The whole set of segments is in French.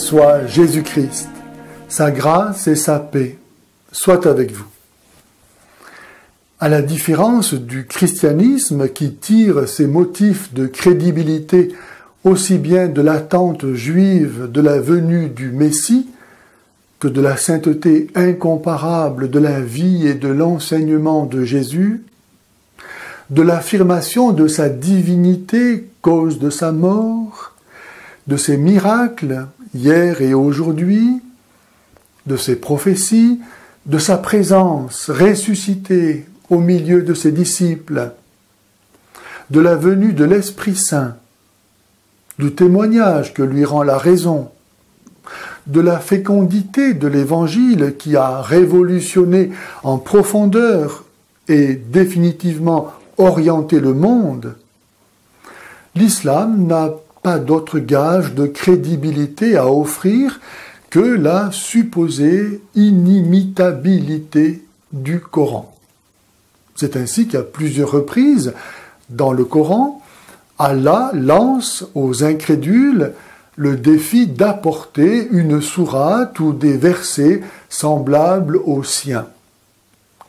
soit Jésus-Christ. Sa grâce et sa paix soient avec vous. À la différence du christianisme qui tire ses motifs de crédibilité aussi bien de l'attente juive de la venue du Messie que de la sainteté incomparable de la vie et de l'enseignement de Jésus, de l'affirmation de sa divinité, cause de sa mort, de ses miracles, hier et aujourd'hui, de ses prophéties, de sa présence ressuscitée au milieu de ses disciples, de la venue de l'Esprit Saint, du témoignage que lui rend la raison, de la fécondité de l'Évangile qui a révolutionné en profondeur et définitivement orienté le monde, l'islam n'a pas d'autre gage de crédibilité à offrir que la supposée inimitabilité du Coran. C'est ainsi qu'à plusieurs reprises, dans le Coran, Allah lance aux incrédules le défi d'apporter une sourate ou des versets semblables aux siens.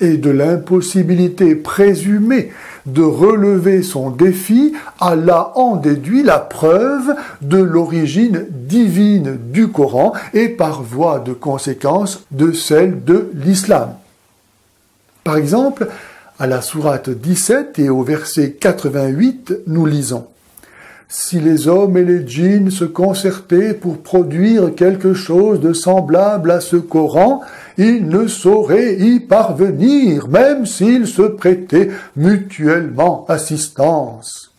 Et de l'impossibilité présumée de relever son défi, Allah en déduit la preuve de l'origine divine du Coran et par voie de conséquence de celle de l'islam. Par exemple, à la sourate 17 et au verset 88, nous lisons « Si les hommes et les djinns se concertaient pour produire quelque chose de semblable à ce Coran, ils ne sauraient y parvenir, même s'ils se prêtaient mutuellement assistance. »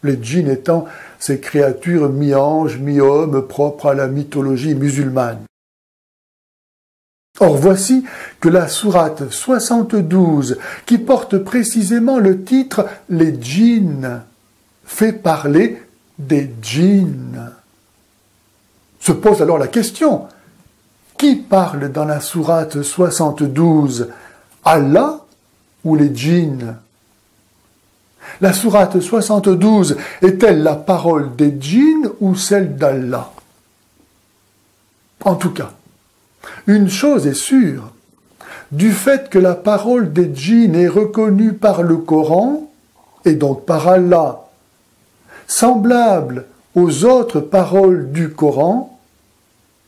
Les djinns étant ces créatures mi-anges, mi-hommes propres à la mythologie musulmane. Or voici que la sourate 72, qui porte précisément le titre « Les djinns », fait parler des djinns. Se pose alors la question, qui parle dans la sourate 72, Allah ou les djinns? La sourate 72 est-elle la parole des djinns ou celle d'Allah? En tout cas, une chose est sûre, du fait que la parole des djinns est reconnue par le Coran, et donc par Allah, semblable aux autres paroles du Coran,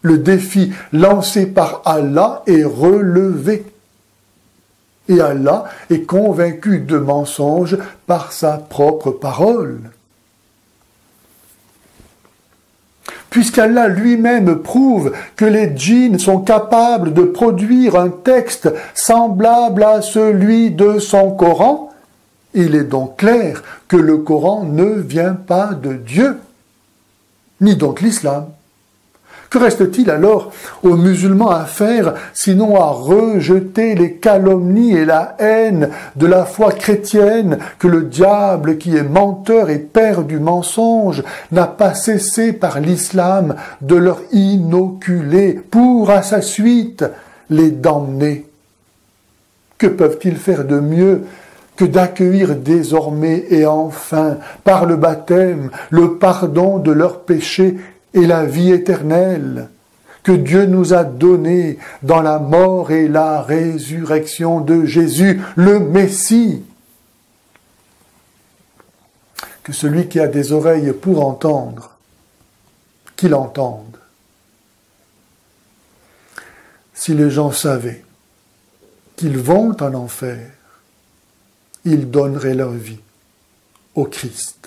le défi lancé par Allah est relevé. Et Allah est convaincu de mensonge par sa propre parole. Puisqu'Allah lui-même prouve que les djinns sont capables de produire un texte semblable à celui de son Coran, il est donc clair que le Coran ne vient pas de Dieu, ni donc l'islam. Que reste-t-il alors aux musulmans à faire, sinon à rejeter les calomnies et la haine de la foi chrétienne que le diable, qui est menteur et père du mensonge, n'a pas cessé par l'islam de leur inoculer pour à sa suite les damner? Que peuvent-ils faire de mieux que d'accueillir désormais et enfin, par le baptême, le pardon de leurs péchés et la vie éternelle que Dieu nous a donnée dans la mort et la résurrection de Jésus, le Messie? Que celui qui a des oreilles pour entendre, qu'il entende. Si les gens savaient qu'ils vont en enfer, ils donneraient leur vie au Christ.